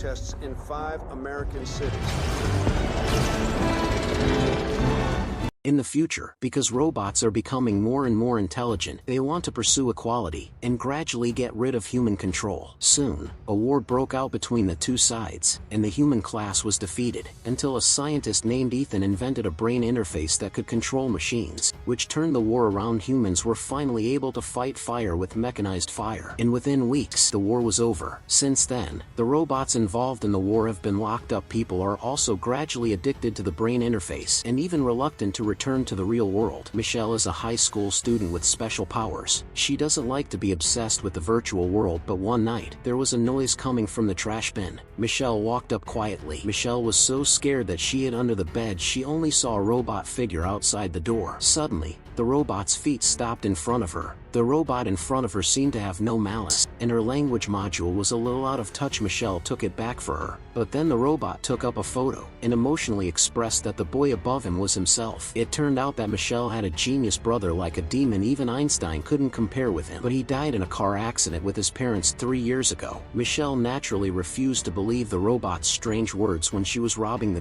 protests in 5 American cities. In the future, because robots are becoming more and more intelligent, they want to pursue equality and gradually get rid of human control. Soon, a war broke out between the two sides, and the human class was defeated, until a scientist named Ethan invented a brain interface that could control machines, which turned the war around. Humans were finally able to fight fire with mechanized fire, and within weeks, the war was over. Since then, the robots involved in the war have been locked up. People are also gradually addicted to the brain interface, and even reluctant to return to the real world. Michelle is a high school student with special powers. She doesn't like to be obsessed with the virtual world, but one night, there was a noise coming from the trash bin. Michelle walked up quietly. Michelle was so scared that she hid under the bed. She only saw a robot figure outside the door. Suddenly, the robot's feet stopped in front of her. The robot in front of her seemed to have no malice, and her language module was a little out of touch. Michelle took it back for her, but then the robot took up a photo and emotionally expressed that the boy above him was himself. It turned out that Michelle had a genius brother like a demon. Even Einstein couldn't compare with him, but he died in a car accident with his parents 3 years ago. Michelle naturally refused to believe the robot's strange words. When she was robbing the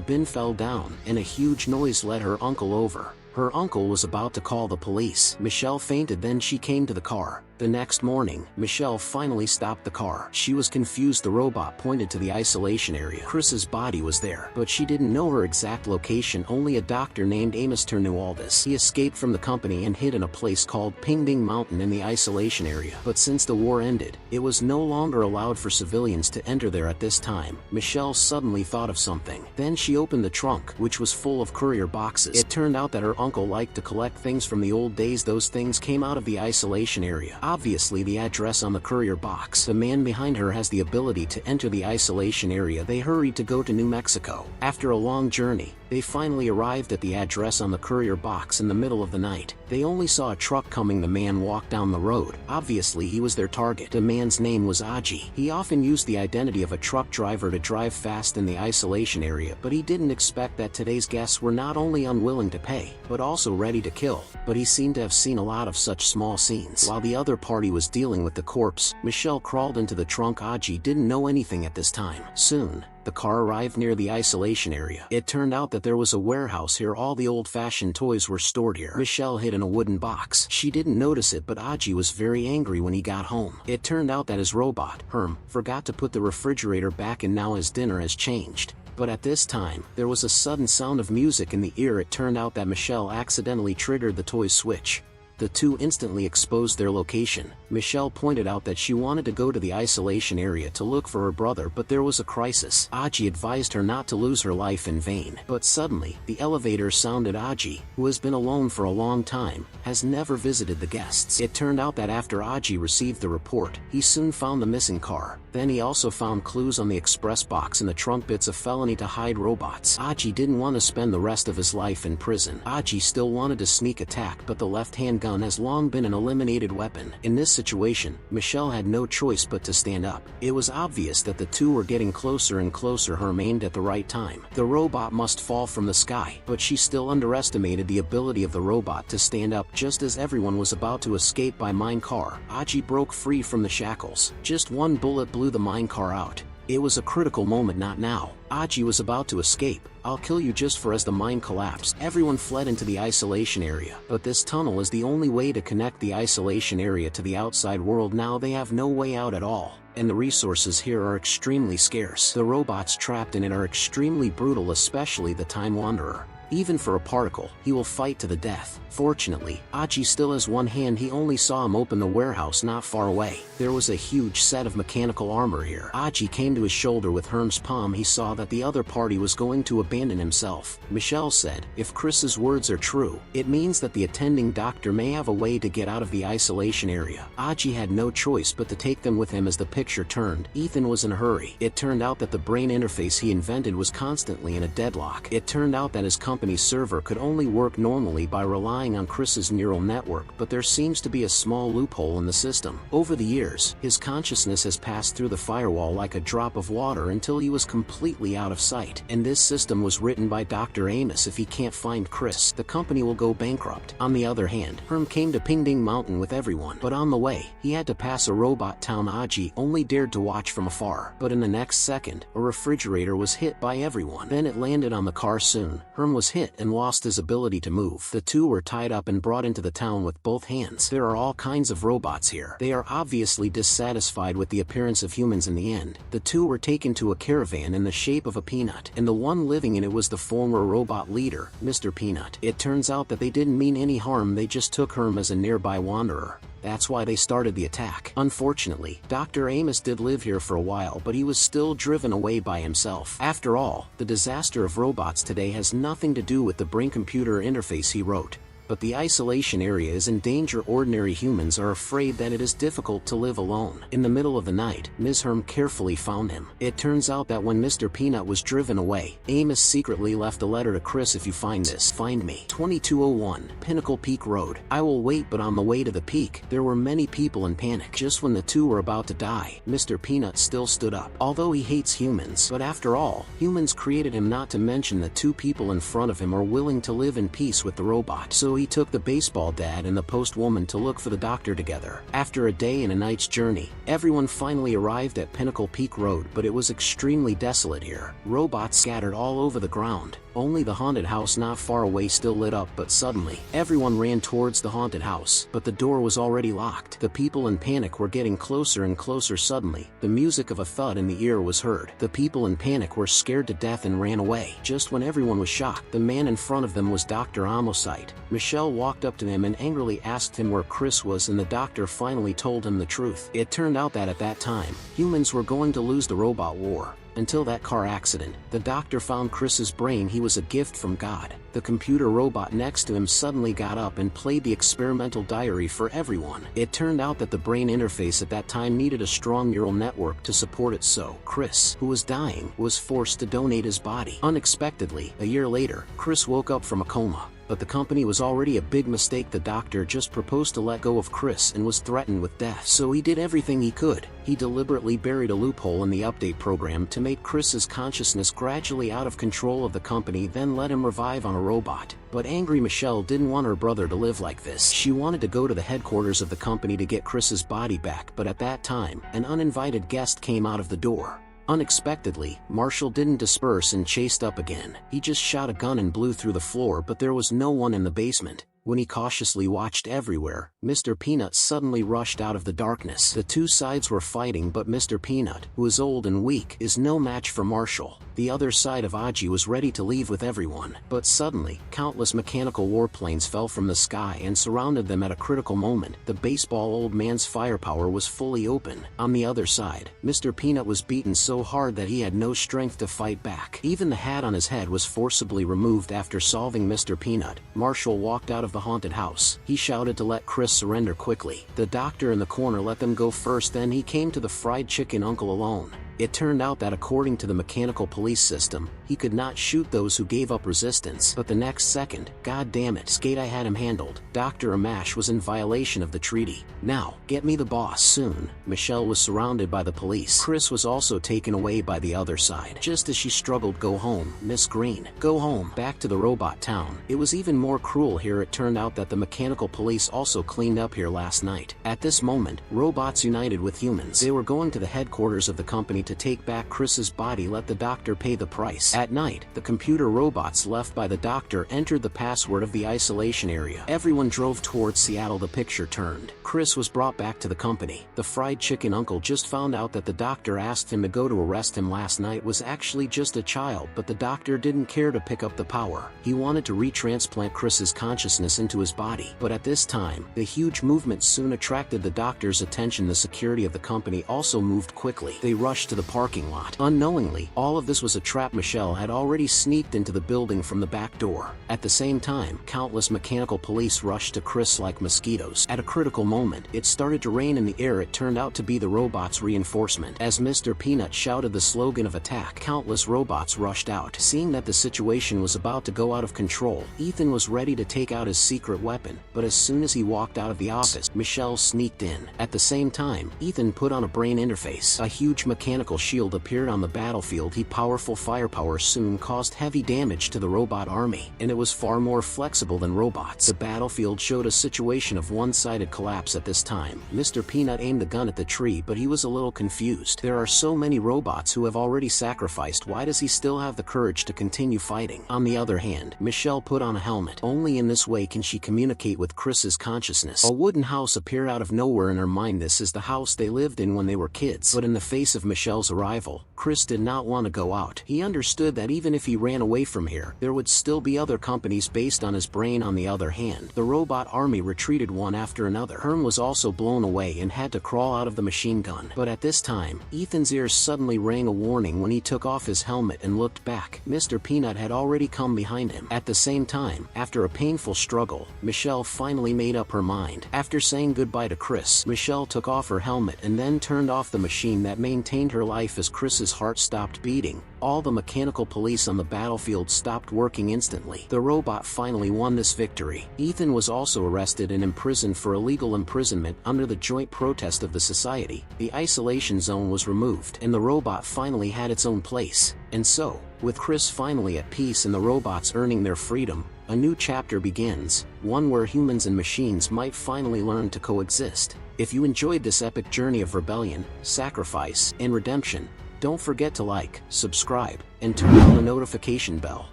bin fell down, and a huge noise led her uncle over. Her uncle was about to call the police. Michelle fainted, then she came to the car. The next morning, Michelle finally stopped the car. She was confused. The robot pointed to the isolation area. Chris's body was there, but she didn't know her exact location. Only a doctor named Amster knew all this. He escaped from the company and hid in a place called Ping Mountain in the isolation area. But since the war ended, it was no longer allowed for civilians to enter there at this time. Michelle suddenly thought of something. Then she opened the trunk, which was full of courier boxes. It turned out that her uncle liked to collect things from the old days. Those things came out of the isolation area. Obviously, the address on the courier box. The man behind her has the ability to enter the isolation area. They hurried to go to New Mexico. After a long journey, they finally arrived at the address on the courier box in the middle of the night. They only saw a truck coming. The man walked down the road. Obviously, he was their target. The man's name was Aji. He often used the identity of a truck driver to drive fast in the isolation area, but he didn't expect that today's guests were not only unwilling to pay, but also ready to kill. But he seemed to have seen a lot of such small scenes. While the other party was dealing with the corpse, Michelle crawled into the trunk. Aji didn't know anything at this time. Soon, the car arrived near the isolation area. It turned out that there was a warehouse here. All the old-fashioned toys were stored here. Michelle hid in a wooden box. She didn't notice it, but Aji was very angry when he got home. It turned out that his robot, Herm, forgot to put the refrigerator back, and now his dinner has changed. But at this time, there was a sudden sound of music in the ear. It turned out that Michelle accidentally triggered the toy switch. The two instantly exposed their location. Michelle pointed out that she wanted to go to the isolation area to look for her brother, but there was a crisis. Aji advised her not to lose her life in vain. But suddenly, the elevator sounded. Aji, who has been alone for a long time, has never visited the guests. It turned out that after Aji received the report, he soon found the missing car. Then he also found clues on the express box in the trunk. Bits of felony to hide robots. Aji didn't want to spend the rest of his life in prison. Aji still wanted to sneak attack, but the left-hand gun has long been an eliminated weapon. In this situation, Michelle had no choice but to stand up. It was obvious that the two were getting closer and closer. Herm aimed at the right time. The robot must fall from the sky, but she still underestimated the ability of the robot to stand up. Just as everyone was about to escape by mine car, Aji broke free from the shackles. Just one bullet blew the mine car out. It was a critical moment. Not now. Aji was about to escape. I'll kill you just for. As the mine collapsed, everyone fled into the isolation area. But this tunnel is the only way to connect the isolation area to the outside world. Now they have no way out at all, and the resources here are extremely scarce. The robots trapped in it are extremely brutal, especially the Time Wanderer. Even for a particle, he will fight to the death. Fortunately, Aji still has one hand. He only saw him open the warehouse not far away. There was a huge set of mechanical armor here. Aji came to his shoulder with Herm's palm. He saw that the other party was going to abandon himself. Michelle said, if Chris's words are true, it means that the attending doctor may have a way to get out of the isolation area. Aji had no choice but to take them with him. As the picture turned, Ethan was in a hurry. It turned out that the brain interface he invented was constantly in a deadlock. It turned out that his company company's server could only work normally by relying on Chris's neural network, but there seems to be a small loophole in the system. Over the years, his consciousness has passed through the firewall like a drop of water until he was completely out of sight. And this system was written by Dr. Amos. If he can't find Chris, the company will go bankrupt. On the other hand, Herm came to Pingding Mountain with everyone, but on the way, he had to pass a robot town. Aji only dared to watch from afar, but in the next second, a refrigerator was hit by everyone. Then it landed on the car. Soon, Herm was hit and lost his ability to move. The two were tied up and brought into the town with both hands. There are all kinds of robots here. They are obviously dissatisfied with the appearance of humans. In the end, the two were taken to a caravan in the shape of a peanut, and the one living in it was the former robot leader, Mr. Peanut. It turns out that they didn't mean any harm, they just took Herm as a nearby wanderer. That's why they started the attack. Unfortunately, Dr. Amos did live here for a while, but he was still driven away by himself. After all, the disaster of robots today has nothing to do with the brain-computer interface he wrote. But the isolation area is in danger. Ordinary humans are afraid that it is difficult to live alone. In the middle of the night, Ms. Herm carefully found him. It turns out that when Mr. Peanut was driven away, Amos secretly left a letter to Chris. If you find this, find me. 2201, Pinnacle Peak Road. I will wait. But on the way to the peak, there were many people in panic. Just when the two were about to die, Mr. Peanut still stood up. Although he hates humans, but after all, humans created him. Not to mention the two people in front of him are willing to live in peace with the robot. So he took the baseball dad and the post woman to look for the doctor together. After a day and a night's journey, everyone finally arrived at Pinnacle Peak Road, but it was extremely desolate here. Robots scattered all over the ground. Only the haunted house not far away still lit up. But suddenly, everyone ran towards the haunted house, but the door was already locked. The people in panic were getting closer and closer. Suddenly, the music of a thud in the ear was heard. The people in panic were scared to death and ran away. Just when everyone was shocked, the man in front of them was Dr. Amosite. Michelle walked up to him and angrily asked him where Chris was, and the doctor finally told him the truth. It turned out that at that time, humans were going to lose the robot war. Until that car accident, the doctor found Chris's brain. He was a gift from God. The computer robot next to him suddenly got up and played the experimental diary for everyone. It turned out that the brain interface at that time needed a strong neural network to support it, so Chris, who was dying, was forced to donate his body. Unexpectedly, a year later, Chris woke up from a coma. But the company was already a big mistake. The doctor just proposed to let go of Chris and was threatened with death. So he did everything he could. He deliberately buried a loophole in the update program to make Chris's consciousness gradually out of control of the company, then let him revive on a robot. But angry Michelle didn't want her brother to live like this. She wanted to go to the headquarters of the company to get Chris's body back, but at that time, an uninvited guest came out of the door. Unexpectedly, Marshall didn't disperse and chased up again. He just shot a gun and blew through the floor, but there was no one in the basement. When he cautiously watched everywhere, Mr. Peanut suddenly rushed out of the darkness. The two sides were fighting, but Mr. Peanut, who is old and weak, is no match for Marshall. The other side of Aji was ready to leave with everyone. But suddenly, countless mechanical warplanes fell from the sky and surrounded them at a critical moment. The baseball old man's firepower was fully open. On the other side, Mr. Peanut was beaten so hard that he had no strength to fight back. Even the hat on his head was forcibly removed. After solving Mr. Peanut, Marshall walked out of the haunted house. He shouted to let Chris surrender quickly. The doctor in the corner let them go first, then he came to the fried chicken uncle alone. It turned out that according to the mechanical police system, he could not shoot those who gave up resistance. But the next second, God damn it, Skate, I had him handled. Dr. Amash was in violation of the treaty. Now, get me the boss. Soon, Michelle was surrounded by the police. Chris was also taken away by the other side. Just as she struggled, go home, Miss Green. Go home. Back to the robot town. It was even more cruel here. It turned out that the mechanical police also cleaned up here last night. At this moment, robots united with humans. They were going to the headquarters of the company to take back Chris's body. Let the doctor pay the price. At night, the computer robots left by the doctor entered the password of the isolation area. Everyone drove towards Seattle. The picture turned. Chris was brought back to the company. The fried chicken uncle just found out that the doctor asked him to go to arrest him last night was actually just a child, but the doctor didn't care to pick up the power. He wanted to retransplant Chris's consciousness into his body. But at this time, the huge movement soon attracted the doctor's attention. The security of the company also moved quickly. They rushed to the parking lot. Unknowingly, all of this was a trap. Michelle Michelle had already sneaked into the building from the back door. At the same time, countless mechanical police rushed to Chris like mosquitoes. At a critical moment, it started to rain in the air. It turned out to be the robots' reinforcement. As Mr. Peanut shouted the slogan of attack, countless robots rushed out. Seeing that the situation was about to go out of control, Ethan was ready to take out his secret weapon, but as soon as he walked out of the office, Michelle sneaked in. At the same time, Ethan put on a brain interface. A huge mechanical shield appeared on the battlefield. His powerful firepower soon caused heavy damage to the robot army, and it was far more flexible than robots. The battlefield showed a situation of one-sided collapse at this time. Mr. Peanut aimed the gun at the tree, but he was a little confused. There are so many robots who have already sacrificed. Why does he still have the courage to continue fighting? On the other hand, Michelle put on a helmet. Only in this way can she communicate with Chris's consciousness. A wooden house appeared out of nowhere in her mind. This is the house they lived in when they were kids. But in the face of Michelle's arrival, Chris did not want to go out. He understood that even if he ran away from here, there would still be other companies based on his brain. On the other hand, the robot army retreated one after another. Herm was also blown away and had to crawl out of the machine gun. But at this time, Ethan's ears suddenly rang a warning. When he took off his helmet and looked back, Mr. Peanut had already come behind him. At the same time, after a painful struggle, Michelle finally made up her mind. After saying goodbye to Chris, Michelle took off her helmet and then turned off the machine that maintained her life. As Chris's heart stopped beating, all the mechanical police on the battlefield stopped working instantly. The robot finally won this victory. Ethan was also arrested and imprisoned for illegal imprisonment. Under the joint protest of the society, the isolation zone was removed, and the robot finally had its own place. And so, with Chris finally at peace and the robots earning their freedom, a new chapter begins, one where humans and machines might finally learn to coexist. If you enjoyed this epic journey of rebellion, sacrifice, and redemption, don't forget to like, subscribe, and turn on the notification bell.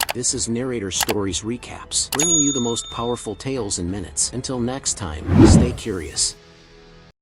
This is Narrator Stories Recaps, bringing you the most powerful tales in minutes. Until next time, stay curious.